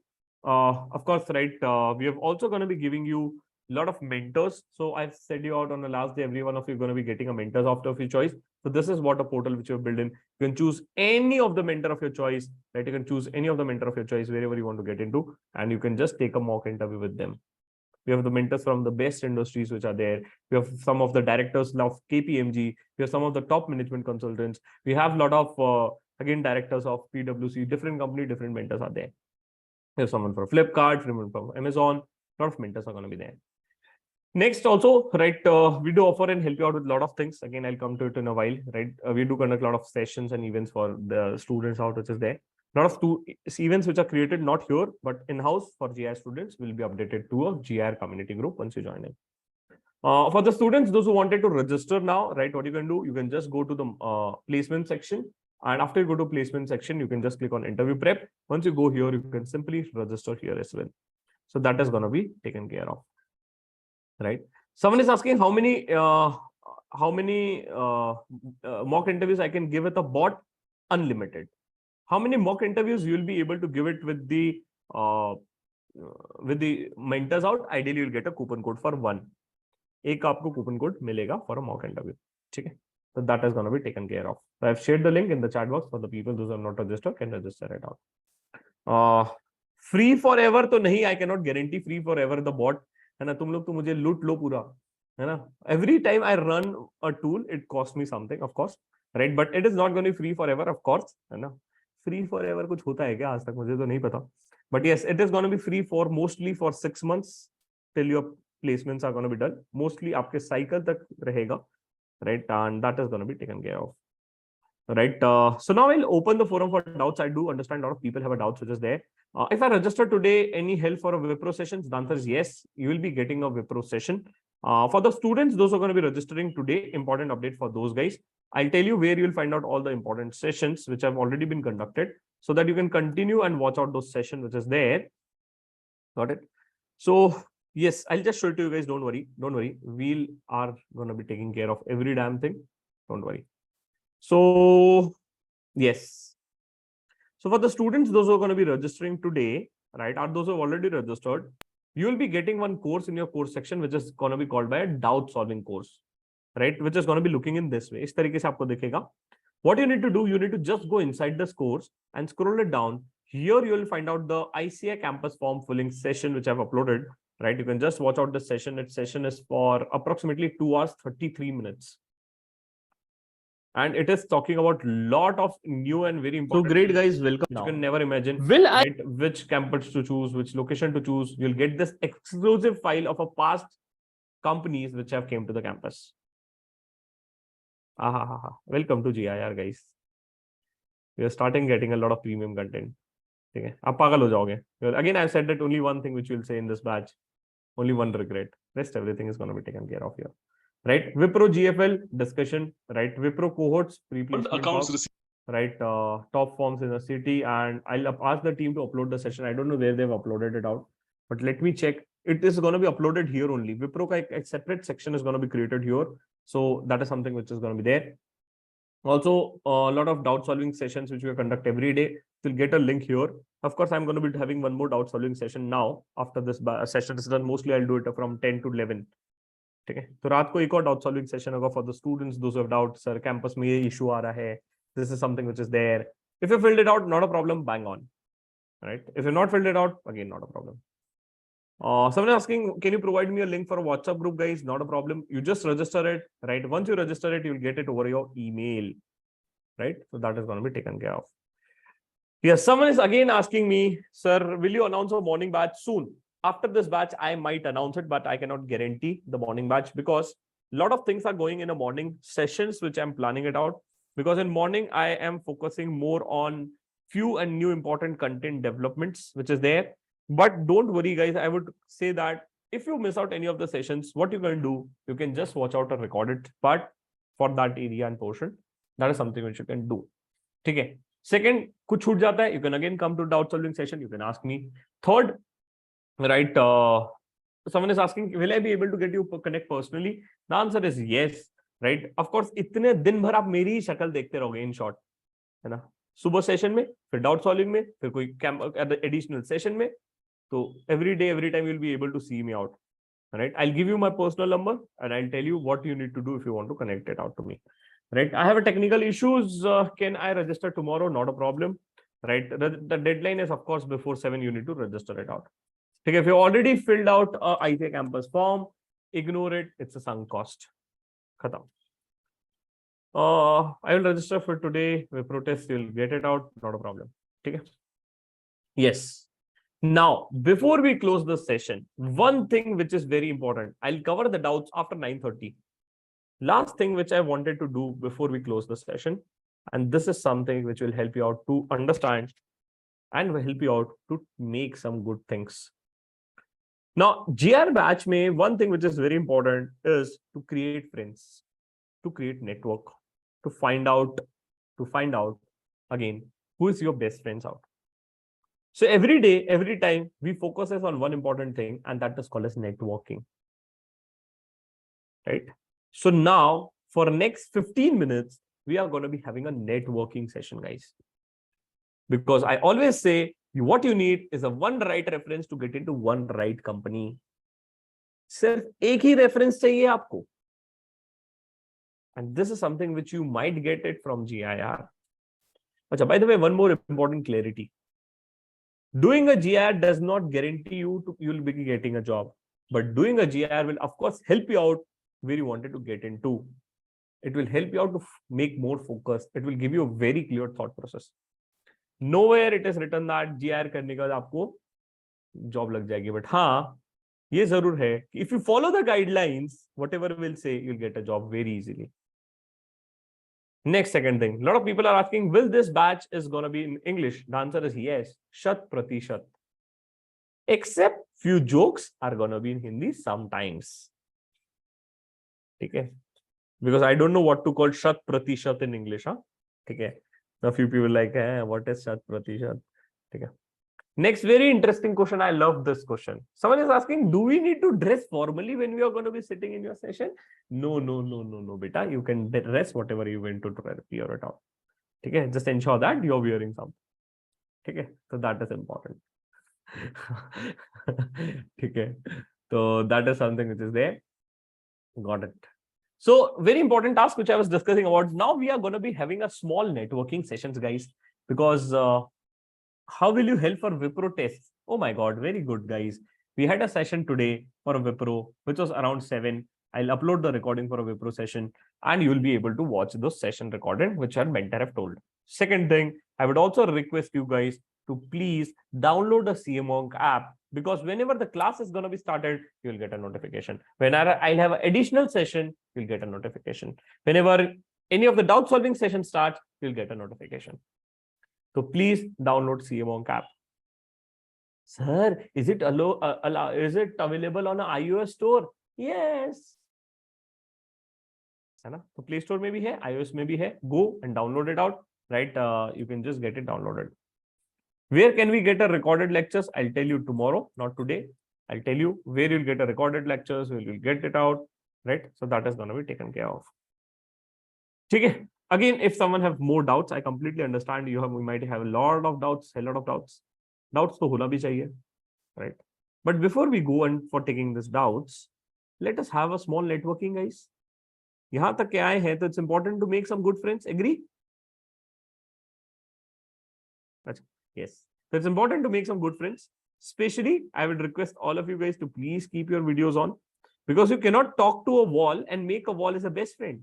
of course, right? We are also going to be giving you a lot of mentors. So I've said you out on the last day, every one of you are going to be getting a mentors of your choice. So this is what a portal which you have built in. You can choose any of the mentor of your choice, right? You can choose any of the mentor of your choice wherever you want to get into, and you can just take a mock interview with them. We have the mentors from the best industries which are there. We have some of the directors of KPMG. We have some of the top management consultants. We have a lot of, again, directors of PwC, different company, different mentors are there. We have someone for Flipkart, someone from Amazon. A lot of mentors are going to be there. Next also, right, we do offer and help you out with a lot of things. Again, I'll come to it in a while, right? We do conduct a lot of sessions and events for the students out, which is there. A lot of events which are created not here, but in-house for GI students will be updated to a GI community group once you join in. For the students, those who wanted to register now, right, what you can do, you can just go to the placement section. And after you go to placement section, you can just click on interview prep. Once you go here, you can simply register here as well. So that is going to be taken care of, right? Someone is asking how many mock interviews I can give with a bot. Unlimited. How many mock interviews you will be able to give it with the mentors out? Ideally, you'll get a coupon code for 1. एक आपको coupon code मिलेगा for a mock interview. ठीक है? So that is going to be taken care of. So I've shared the link in the chat box for the people those are not registered can register it out. Free forever तो नहीं, I cannot guarantee free forever the bot, है ना? तुम लोग तो मुझे लूट लो पूरा, है ना? Every time I run a tool, it costs me something, of course, right? But it is not going to be free forever, of course, है ना? Free forever कुछ होता है क्या? आज तक मुझे तो नहीं पता. But yes, it is going to be free for mostly for 6 months till your placements are going to be done. Mostly आपके cycle तक रहेगा, right? And that is going to be taken care of, right? So now I'll open the forum for doubts. I do understand a lot of people have a doubts which is there. If I register today, any help for a Wipro sessions? The answer is yes. You will be getting a Wipro session. For the students, those who are going to be registering today, important update for those guys. I'll tell you where you'll find out all the important sessions which have already been conducted so that you can continue and watch out those sessions which is there. Got it? So yes, I'll just show it to you guys. Don't worry. Don't worry. We are going to be taking care of every damn thing. Don't worry. So yes. So for the students, those who are going to be registering today, right, are those who have already registered, you will be getting one course in your course section, which is going to be called by a doubt solving course, right? Which is going to be looking in this way. इस तरीके से आपको दिखेगा. What you need to do, you need to just go inside this course and scroll it down. Here you will find out the ICAI campus form filling session, which I've uploaded, right? You can just watch out the session. Its session is for approximately 2 hours, 33 minutes. And it is talking about a lot of new and very important. So great guys, welcome. You can never imagine right, which campus to choose, which location to choose. You'll get this exclusive file of a past companies which have came to the campus. Welcome to GIR guys. We are starting getting a lot of premium content. Okay, आप पागल हो जाओगे. Again, I've said that only one thing which you'll say in this batch, only one regret. Rest everything is going to be taken care of here. Right? Wipro GFL discussion, right? Wipro cohorts, pre-placement accounts. right? Top firms in the city, and I'll ask the team to upload the session. I don't know where they've uploaded it out, but let me check. It is going to be uploaded here only. Wipro ka a separate section is going to be created here, so that is something which is going to be there. Also, a lot of doubt solving sessions which we conduct every day. You'll get a link here. Of course, I'm going to be having one more doubt solving session now after this session is done. Mostly I'll do it from 10 to 11. ठीक है, तो रात को एक और doubt solving session होगा for the students those who have doubt, sir campus में ये इशू आ रहा है, this is something which is there. If you filled it out, not a problem, bang on. Right? If you're not filled it out, again, not a problem. Someone asking, can you provide me a link for a WhatsApp group, guys? Not a problem. You just register it, right? Once you register it, you'll get it over your email, right? So that is going to be taken care of. Yes, someone is again asking me, sir, will you announce a morning batch soon? After this batch, I might announce it, but I cannot guarantee the morning batch because a lot of things are going in a morning sessions, which I'm planning it out. Because in morning, I am focusing more on few and new important content developments, which is there. But don't worry, guys. I would say that if you miss out any of the sessions, what you can do, you can just watch out a recorded part for that area and portion. That is something which you can do. Okay. Second, कुछ छूट जाता है, you can again come to doubt solving session. You can ask me. Third, right, someone is asking, will I be able to get you connect personally? The answer is yes, right? Of course, इतने दिन भर आप मेरी ही शक्ल देखते रहोगे in short, है ना? सुबह सेशन में, फिर डाउट सॉल्विंग में, फिर कोई एडिशनल सेशन में, तो every day, every time you'll be able to see me out, right? I'll give you my personal number and I'll tell you what you need to do if you want to connect it out to me, right? I have a technical issues. Can I register tomorrow? Not a problem, right? The deadline is, of course, before 7. You need to register it out. Okay, if you already filled out a ICAI campus form, ignore it. It's a sunk cost. Khatam. I will register for today. We protest. You'll get it out. Not a problem. Okay. Yes. Now, before we close the session, one thing which is very important. I'll cover the doubts after 9:30. Last thing which I wanted to do before we close the session, and this is something which will help you out to understand and will help you out to make some good things. Now, GR batch may, one thing which is very important is to create friends, to create network, to find out again, who is your best friends out. So every day, every time we focus on one important thing, and that is called as networking, right? So now for next 15 minutes, we are going to be having a networking session, guys. Because I always say, what you need is a one right reference to get into one right company. सिर्फ एक ही reference चाहिए आपको. And this is something which you might get it from GIR. Achha, by the way, one more important clarity. Doing a GIR does not guarantee you'll be getting a job. But doing a GIR will, of course, help you out where you wanted to get into. It will help you out to make more focus. It will give you a very clear thought process. Nowhere it is written that GIR करने के बाद आपको job लग जाएगी. But हाँ, ये जरूर है कि if you follow the guidelines, whatever we'll say, you'll get a job very easily. Next, second thing. A lot of people are asking, will this batch is going to be in English? The answer is yes. Shat pratishat. Except few jokes are going to be in Hindi sometimes. Okay. Because I don't know what to call Shat pratishat in English. Huh? Okay. A few people like, what is Shat pratishat? Okay. Next, very interesting question. I love this question. Someone is asking, do we need to dress formally when we are going to be sitting in your session? No, beta. You can dress whatever you want to wear it out. Okay. Just ensure that you're wearing something. Okay. So that is important. Okay. So that is something which is there. Got it. So very important task which I was discussing about. Now we are going to be having a small networking sessions, guys, because how will you help for Wipro tests? Oh my God, very good, guys. We had a session today for a Wipro, which was around 7. I'll upload the recording for a Wipro session and you will be able to watch those session recorded, which our mentor have told. Second thing, I would also request you guys to please download the camonk app, because whenever the class is going to be started, you'll get a notification. Whenever I'll have an additional session, you'll get a notification. Whenever any of the doubt solving session starts, you'll get a notification. So please download camonk app. Sir, is it available on an iOS store? Yes. है ना? तो Play Store में भी है, iOS में भी है. Go and download it out. right? You can just get it downloaded. Where can we get a recorded lectures? I'll tell you tomorrow, not today. I'll tell you where you'll get a recorded lectures, where you'll get it out, right? So that is going to be taken care of. Okay. Again, if someone have more doubts, I completely understand. We might have a lot of doubts. Doubts to hona bhi chahiye, right? But before we go and for taking these doubts, let us have a small networking, guys. यहाँ तक के आए हैं तो it's important to make some good friends. Agree? Yes. So it's important to make some good friends. Especially, I would request all of you guys to please keep your videos on, because you cannot talk to a wall and make a wall as a best friend.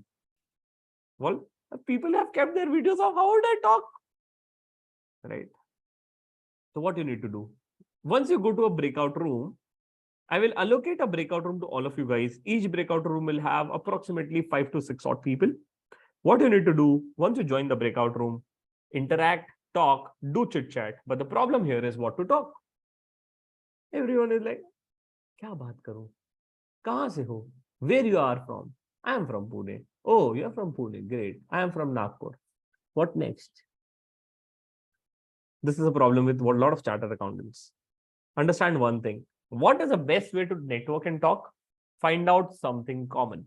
Well, people have kept their videos off. How would I talk? Right. So what you need to do? Once you go to a breakout room, I will allocate a breakout room to all of you guys. Each breakout room will have approximately 5 to 6 odd people. What you need to do, once you join the breakout room, interact, talk, do chit chat. But the problem here is what to talk. Everyone is like, kya baat karu? Kahan se ho? Where you are from? I am from Pune. Oh, you are from Pune. Great. I am from Nagpur. What next? This is a problem with a lot of chartered accountants. Understand one thing. What is the best way to network and talk? Find out something common.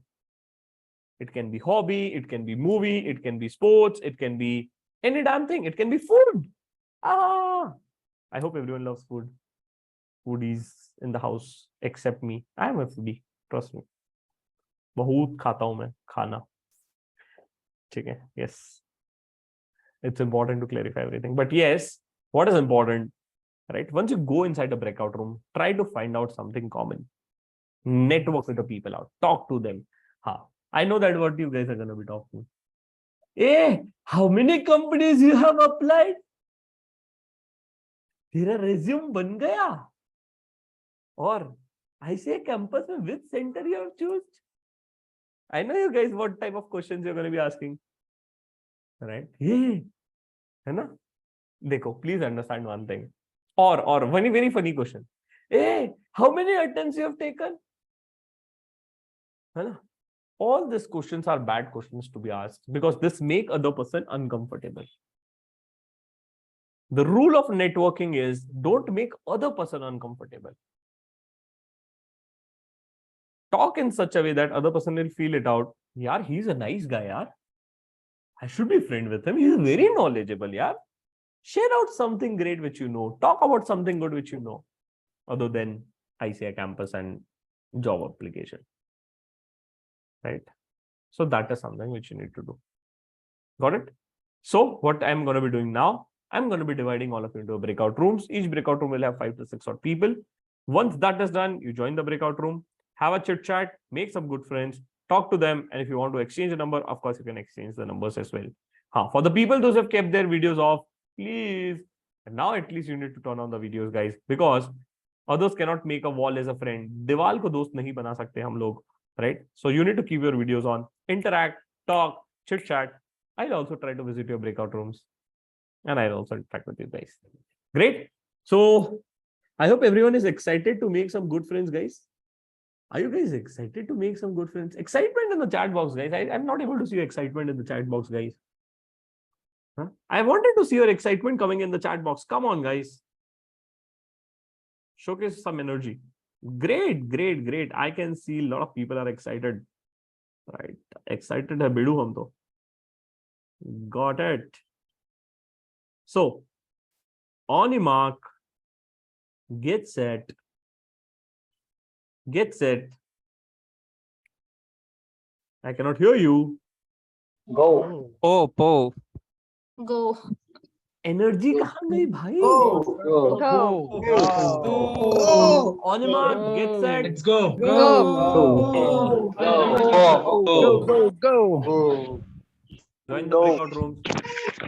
It can be hobby, it can be movie, it can be sports, it can be any damn thing. It can be food. I hope everyone loves food. Foodies in the house, except me. I am a foodie. Trust me. बहुत खाता हूं मैं खाना. ठीक है? Yes. It's important to clarify everything. But yes, what is important, right? Once you go inside a breakout room, try to find out something common. Network with the people out. Talk to them. I know that what you guys are going to be talking. Hey, how many companies you have applied? तेरा resume बन गया? और ICAI campus में which center you have chosen? I know you guys what type of questions you're going to be asking. Right? Hey, है ना? देखो, please understand one thing. Or very, very funny question. Hey, how many attempts you have taken? है ना? All these questions are bad questions to be asked because this make other person uncomfortable. The rule of networking is don't make other person uncomfortable. Talk in such a way that other person will feel it out. Yaar, he's a nice guy, yaar. I should be friend with him. He's very knowledgeable, yaar. Share out something great which you know. Talk about something good which you know, other than ICAI campus and job application. Right? So that is something which you need to do. Got it? So what I'm going to be doing now, I'm going to be dividing all of you into breakout rooms. Each breakout room will have 5 to 6 odd people. Once that is done, you join the breakout room, have a chit chat, make some good friends, talk to them. And if you want to exchange a number, of course, you can exchange the numbers as well. For the people those who have kept their videos off, please, and now at least you need to turn on the videos, guys, because others cannot make a wall as a friend. Diwal ko dost nahi bana sakte hum log, right? So you need to keep your videos on, interact, talk, chit chat. I'll also try to visit your breakout rooms and I'll also interact with you guys. Great. So I hope everyone is excited to make some good friends, guys. Are you guys excited to make some good friends? Excitement in the chat box, guys. I'm not able to see your excitement in the chat box, guys. I wanted to see your excitement coming in the chat box. Come on, guys. Showcase some energy. Great, great, great. I can see a lot of people are excited. Right. Excited hai bidu hum to. Got it. So, on your mark, get set. Get set. I cannot hear you. Go. Po. Go. Energy kahan gayi, bhai? Go. Go. Go. On your mark, get set. Let's go. Go. Go. Join the breakout rooms.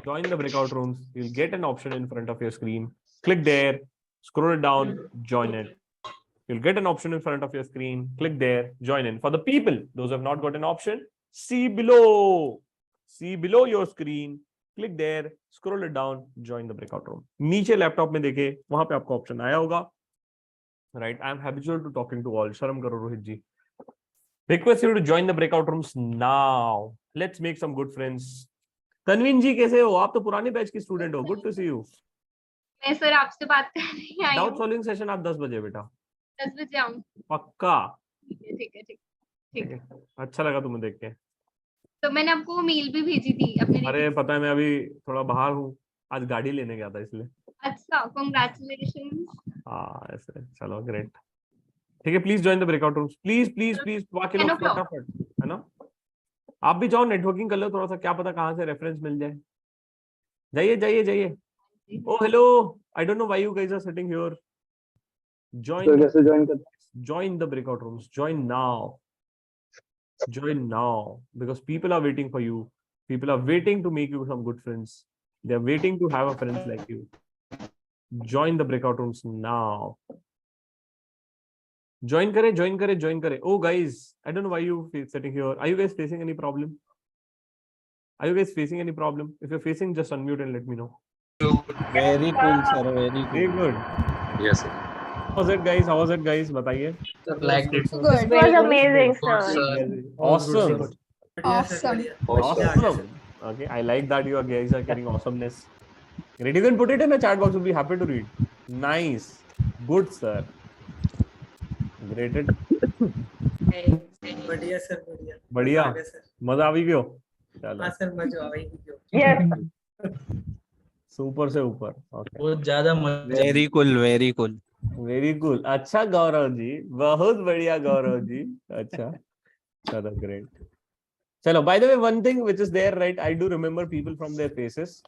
Join the breakout rooms. You'll get an option in front of your screen. Click there, scroll it down, join it. You'll get an option in front of your screen. Click there, join in. For the people, those who have not got an option, see below. See below your screen. Click there, scroll it down, join the breakout room. नीचे laptop में देखे वहां पे आपको option आया होगा. Right, I am habitual to talking to all. शर्म करो रोहित जी. Request you to join the breakout rooms now. Let's make some good friends तनवीन जी कैसे हो? आप तो पुराने बैच की स्टूडेंट हो. Good to see you. मैं सर आपसे बात करने आई डाउट हूँ. सॉल्विंग सेशन आप 10 बजे बेटा. 10 बजे आऊँ. पक्का. ठीक है. ठीक है. अच्छा लगा तुम्हें देख के. तो मैंने आपको मेल भी भेजी थी अपने. अरे पता है मैं अभी थोड़ा बाहर हूँ. आज गाड़ी लेने गया था इसलिए. अच्छा, कांग्रेचुलेशन. हाँ ऐसे. चलो ग्रेट. ठीक है. Please join the breakout rooms. Please please please. बाकी लोग 10 o'clock. फटाफट. है ना. आप भी जाओ नेटवर्किंग कर लो थोड़ा सा. क्या पता कहाँ से रेफरेंस मिल जाए. जाइए जाइए जाइए. Oh hello. I don't know why you guys are sitting here. तो कैसे ज्वाइन करते? Join the breakout rooms. Join now. Join now because people are waiting for you. People are waiting to make you some good friends. They are waiting to have a friends like you. Join the breakout rooms now. Join kare, join kare, join kare. Oh guys, I don't know why you sitting here. Are you guys facing any problem? Are you guys facing any problem? If you're facing, just unmute and let me know. Very cool, sir. Very Very cool. good. Yes, sir. How was it, guys? How was it, guys? बताइए. Liked it. Good. It was amazing, sir. Awesome. Awesome. Awesome. Okay, I like that you guys are carrying awesomeness. Great. You can put it in the chat box. We'll be happy to read. Nice. Good, sir. Great. बढ़िया sir बढ़िया. बढ़िया. मजा आ भी गयो. चलो. हाँ sir मजा आ गई. Yes. सुपर से ऊपर. Okay. बहुत ज्यादा मजा. Very cool. Very cool. Very cool. अच्छा गौरव जी. बहुत बढ़िया गौरव जी. अच्छा. चलो great. Chalo, by the way, one thing which is there, right? I do remember people from their faces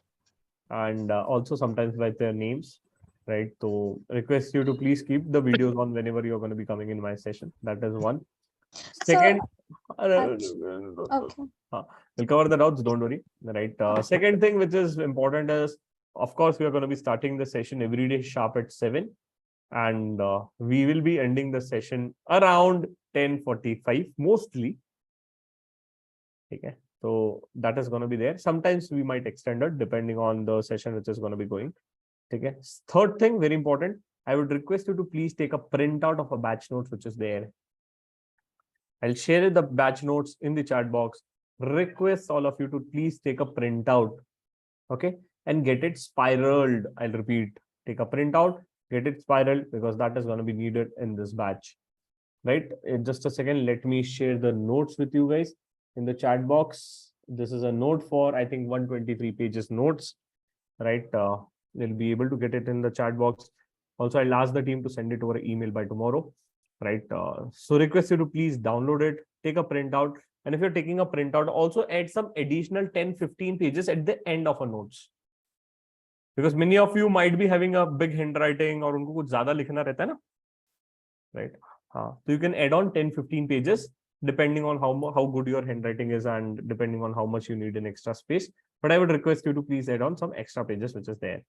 and also sometimes by their names, right? So request you to please keep the videos on whenever you're going to be coming in my session. That is one. Second, Okay. we'll cover the doubts, don't worry. Right. Second thing which is important is, of course, we are going to be starting the session every day sharp at 7. And we will be ending the session around 10:45 mostly. Okay, so that is going to be there. Sometimes we might extend it depending on the session which is going to be going. Okay. Third thing, very important. I would request you to please take a printout of a batch notes which is there. I'll share the batch notes in the chat box. Request all of you to please take a printout. Okay, and get it spiraled. I'll repeat. Take a printout, get it spiraled because that is going to be needed in this batch. Right. In just a second, let me share the notes with you guys. In the chat box, this is a note for, I think, 123 pages notes, right? They'll be able to get it in the chat box. Also, I'll ask the team to send it over email by tomorrow, right? So request you to please download it, take a printout. And if you're taking a printout, also add some additional 10-15 pages at the end of a notes. Because many of you might be having a big handwriting or उनको कुछ ज़्यादा लिखना रहता है ना, right? So you can add on 10-15 pages depending on how good your handwriting is and depending on how much you need an extra space. But I would request you to please add on some extra pages which is there,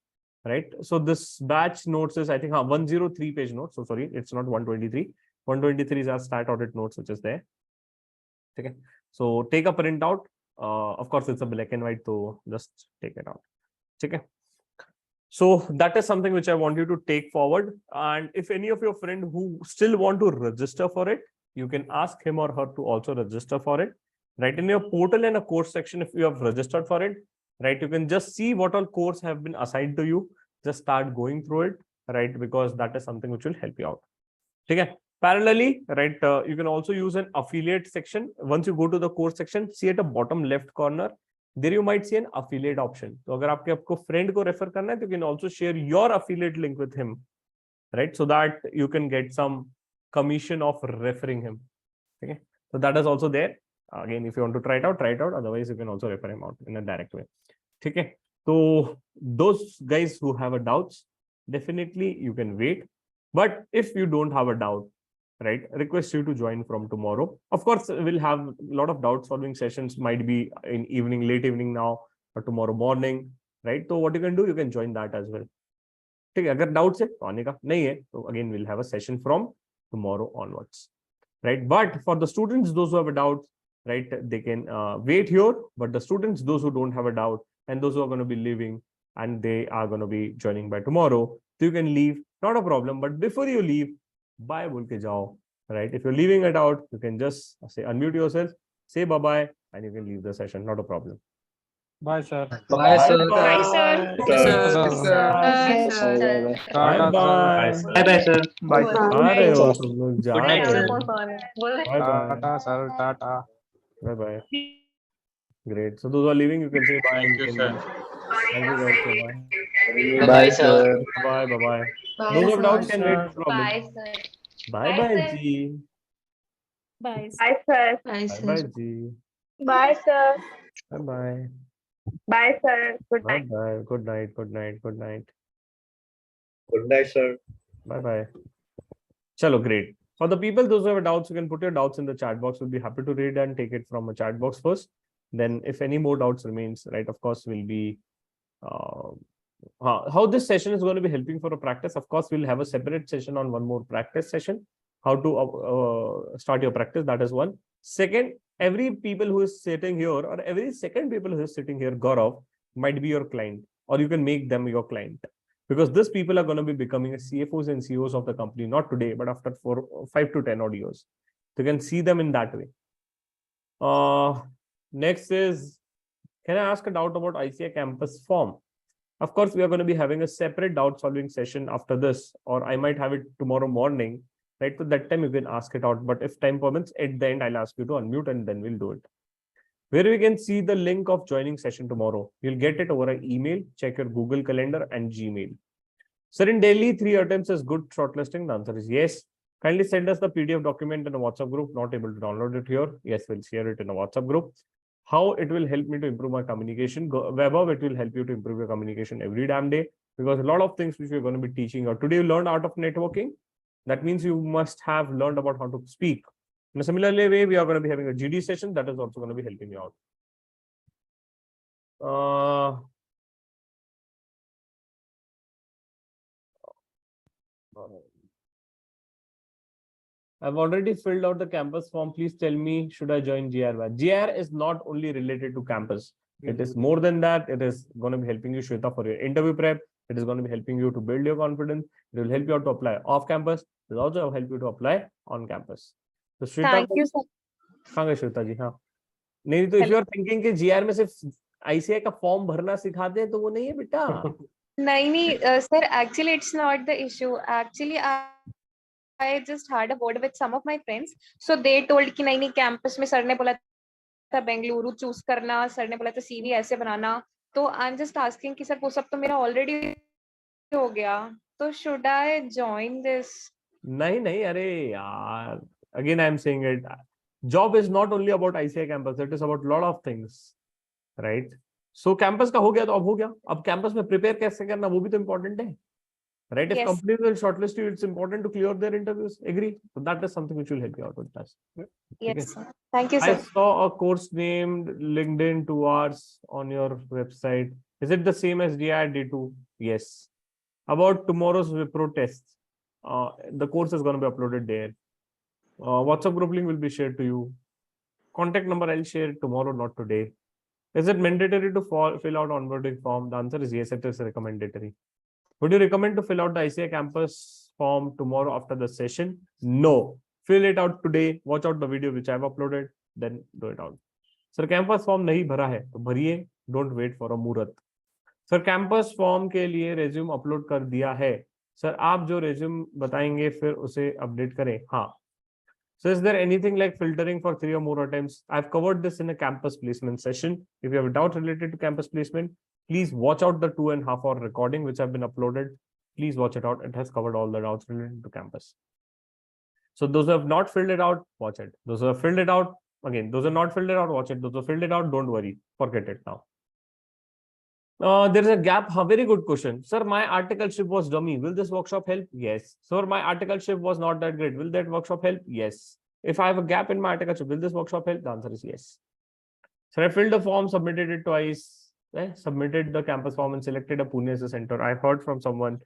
right? So this batch notes is, I think, 103 page notes. So sorry, it's not 123. 123 is our start audit notes which is there. Okay. So take a printout. Of course, it's a black and white, so just take it out. Okay. So that is something which I want you to take forward. And if any of your friend who still want to register for it, you can ask him or her to also register for it. Right, in your portal and a course section, if you have registered for it, right, you can just see what all course have been assigned to you. Just start going through it, right, because that is something which will help you out. Okay. Parallelly, right, you can also use an affiliate section. Once you go to the course section, see at the bottom left corner, there you might see an affiliate option. So अगर आपको friend को refer करना है, you can also share your affiliate link with him, right, so that you can get some commission of referring him. Okay, so that is also there. Again, if you want to try it out, otherwise you can also refer him out in a direct way. Okay, so those guys who have a doubts, definitely you can wait. But if you don't have a doubt, right, request you to join from tomorrow. Of course, we'll have a lot of doubt solving sessions, might be in evening, late evening now, or tomorrow morning, right? So what you can do, you can join that as well. ठीक है, अगर doubts है तो आने का, नहीं है तो again we'll have a session from tomorrow onwards, right? But for the students, those who have a doubt, right, they can wait here. But the students, those who don't have a doubt and those who are going to be leaving and they are going to be joining by tomorrow, so you can leave, not a problem. But before you leave, bye बोल के जाओ, right? If you're leaving it out, you can just say unmute yourself, say bye bye, and you can leave the session, not a problem. Bye, sir. Bye, sir. Bye, sir. Bye, sir. Bye bye Bye, bye, sir. Bye. आ रहे हो तुम लोग जा Good night, रहे sir. हो bye bye Tata, sir. Tata. Bye bye great so those who are leaving you can say bye Thank you you, can sir. thank you guys bye bye Bye, sir. bye bye bye those who have doubts can wait no problem Bye, sir. bye bye ji Bye, sir. bye bye ji Bye, sir. bye bye Bye, sir. Good bye night. bye good night good night good night Good night, sir. bye bye chalo great for the people those who have doubts you can put your doubts in the chat box we'll be happy to read and take it from a chat box first then if any more doubts remains right of course we'll be how this session is going to be helping for a practice of course we'll have a separate session on one more practice session how to start your practice that is one second every people who is sitting here or every second people who is sitting here Gaurav might be your client or you can make them your client because these people are going to be becoming CFOs and CEOs of the company not today but after 5 to 10 odd years you can see them in that way next is can I ask a doubt about ICAI campus form? Of course, we are going to be having a separate doubt solving session after this, or I might have it tomorrow morning, right? So that time you can ask it out. But if time permits, at the end, I'll ask you to unmute and then we'll do it. Where we can see the link of joining session tomorrow. You'll get it over an email, check your Google Calendar and Gmail. Sir, in Delhi, 3 attempts is good shortlisting. The answer is yes. Kindly send us the PDF document in a WhatsApp group. Not able to download it here. Yes, we'll share it in a WhatsApp group. How it will help me to improve my communication. Webab, it will help you to improve your communication every damn day because a lot of things which we're going to be teaching you. Today you learned art of networking. That means you must have learned about how to speak. In a similar way, we are going to be having a GD session that is also going to be helping you out. I've already filled out the campus form. Please tell me, should I join GIR? GIR is not only related to campus. It is more than that. It is going to be helping you, Shweta, for your interview prep. It is going to be helping you to build your confidence. It will help you out to apply off campus. It will also help you to apply on campus. So Shweta, Thank you, sir. हाँ Shweta जी हाँ नहीं तो if you are thinking कि GIR में सिर्फ ICAI का form भरना सिखाते हैं तो वो नहीं है बेटा नहीं, sir, actually it's not the issue. Actually, I just had a word with some of my friends. So they told कि नहीं campus में सर ने बोला था बेंगलुरु चूज करना, सर ने बोला था CV ऐसे बनाना. तो I'm just asking कि सर वो सब तो मेरा already हो गया. तो should I join this? नहीं अरे यार again I am saying it job is not only about ICAI campus it is about lot of things right so campus का हो गया तो अब हो गया अब campus में prepare कैसे करना वो भी तो important है right if Yes. companies will shortlist you it's important to clear their interviews agree so that is something which will help you out with us Yes, sir. Thank you, I sir. saw a course named LinkedIn 2 hours on your website is it the same as DI D2 yes about tomorrow's Wipro test the course is going to be uploaded there WhatsApp group link will be shared to you contact number I'll share tomorrow not today is it mandatory to fill out onboarding form the answer is yes it is recommendatory would you recommend to fill out the ICAI campus form tomorrow after the session no fill it out today watch out the video which I have uploaded then do it out sir campus form nahi bhara hai to bhariye don't wait for a murat sir campus form के लिए resume upload कर दिया है sir आप जो resume बताएंगे फिर उसे update करें हाँ so is there anything like filtering for 3 or more attempts I've covered this in a campus placement session if you have a doubt related to campus placement please watch out the 2.5 hour recording which have been uploaded please watch it out it has covered all the doubts related to campus so those who have not filled it out watch it those who have filled it out again those who have not filled it out watch it those who have filled it out don't worry forget it now there is a gap. Very good question. Sir, my articleship was dummy. Will this workshop help? Yes. Sir, my articleship was not that great. Will that workshop help? Yes. If I have a gap in my articleship, will this workshop help? The answer is yes. Sir, I filled the form, submitted it twice, submitted the campus form and selected a Pune as a center. I heard from someone,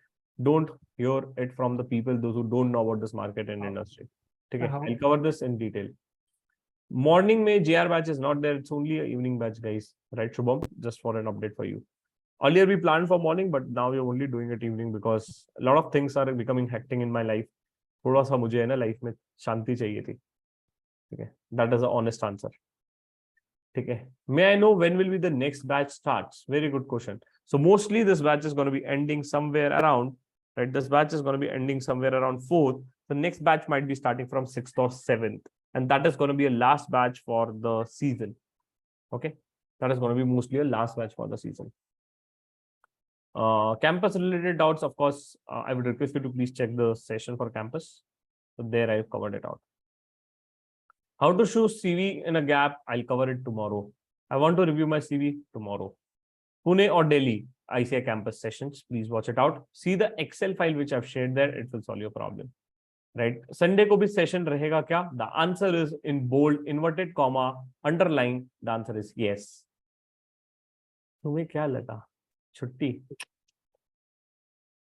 don't hear it from the people, those who don't know about this market and industry. Okay, I'll cover this in detail. Morning May GR batch is not there. It's only an evening batch, guys. Right, Shubham? Just for an update for you. Earlier we planned for morning, but now we're only doing it evening because a lot of things are becoming hectic in my life. थोड़ा सा मुझे है ना life में शांति चाहिए थी ठीक है that is the honest answer ठीक है. May I know when will be the next batch starts? Very good question. So mostly this batch is going to be ending somewhere around, right? This batch is going to be ending somewhere around 4th. The next batch might be starting from 6th or 7th. And that is going to be a last batch for the season. Okay. That is going to be mostly a last batch for the season. Campus related doubts, of course, I would request you to please check the session for campus. So there I've covered it out. How to show CV in a gap, I'll cover it tomorrow. I want to review my CV tomorrow. Pune or Delhi, ICAI campus sessions, please watch it out. See the Excel file which I've shared there, it will solve your problem. Right? Sunday ko bhi session rahega kya? The answer is in bold, inverted comma, underline. The answer is yes. तुम्हें क्या लगा? छुट्टी.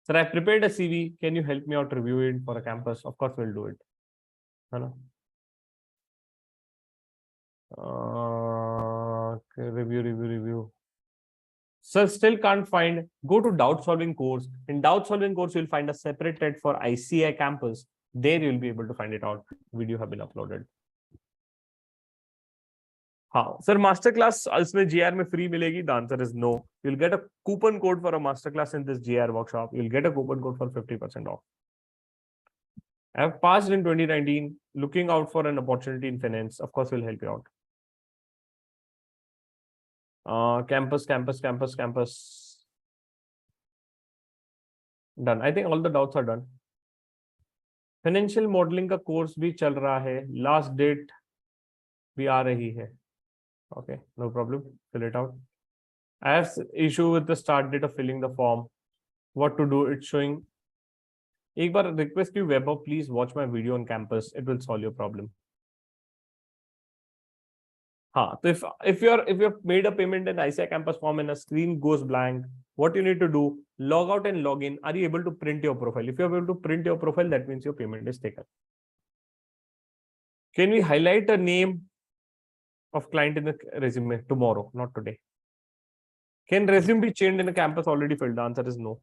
Sir, I prepared a CV. Can you help me out review it for a campus? Of course, we'll do it. Hello. Review. Sir, still can't find. Go to doubt solving course. In doubt solving course, you'll find a separate thread for ICAI campus. There you'll be able to find it out. Video have been uploaded. हाँ sir master class इसमें GIR में free मिलेगी. The answer is no. You'll get a coupon code for a master class in this GIR workshop. You'll get a coupon code for 50% off. I have passed in 2019. Looking out for an opportunity in finance. Of course, we'll help you out. Campus. Done. I think all the doubts are done. Financial modeling का course भी चल रहा है. Last date भी आ रही है. Okay, no problem. Fill it out. I have issue with the start date of filling the form. What to do? It's showing. एक बार request you Weber, please watch my video on campus. It will solve your problem. हाँ, so if you've made a payment in ICAI campus form and a screen goes blank, what you need to do? Log out and log in. Are you able to print your profile? If you're able to print your profile, that means your payment is taken. Can we highlight a name of client in the resume tomorrow, not today? Can resume be changed in a campus already filled? The answer is no.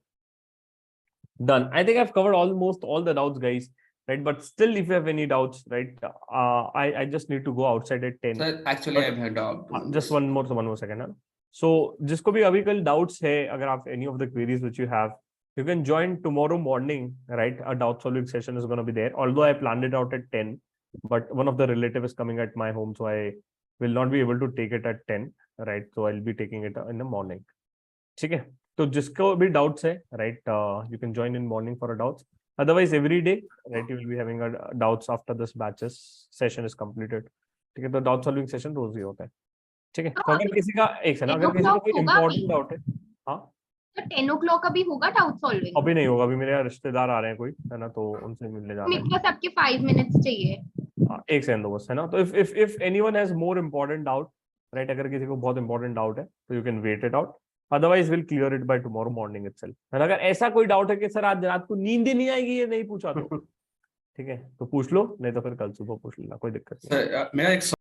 Done. I think I've covered almost all the doubts, guys. Right, but still, if you have any doubts, right, I just need to go outside at 10. Sir, actually, I've had doubt. Just one more second. Huh? So, जिसको भी अभी कल doubts है, अगर आप any of the queries which you have, you can join tomorrow morning. Right, a doubt solving session is going to be there. Although I planned it out at 10, but one of the relatives is coming at my home, so I will not be able to take it at 10. Right, so I'll be taking it in the morning. ठीक है. तो जिसको भी doubts है, right, you can join in morning for a doubts. Otherwise, every day, right, you will be having a doubts after this batches session is completed. ठीक है, तो doubt solving session रोज ही होता है. ठीक है. तो अगर किसी का एक सेकंड, अगर किसी का कोई important doubt है, हाँ. तो 10 o'clock अभी होगा डाउट सॉल्विंग? अभी नहीं होगा, अभी मेरे रिश्तेदार आ रहे हैं कोई, है ना, तो उनसे मिलने जाना है. मेरे पास आपके 5 minutes चाहिए. हाँ, एक सेकंड दो बस, है ना. तो if anyone has more important doubt, right, अगर किसी को बहुत important doubt है, तो you can wait it out. Otherwise, we'll clear it by tomorrow morning itself. और अगर ऐसा कोई डाउट है कि सर आज रात को नींद ही नहीं आएगी, ये नहीं पूछा तो ठीक है, तो पूछ लो, नहीं तो फिर कल सुबह पूछ लेना, कोई दिक्कत नहीं. मेरा एक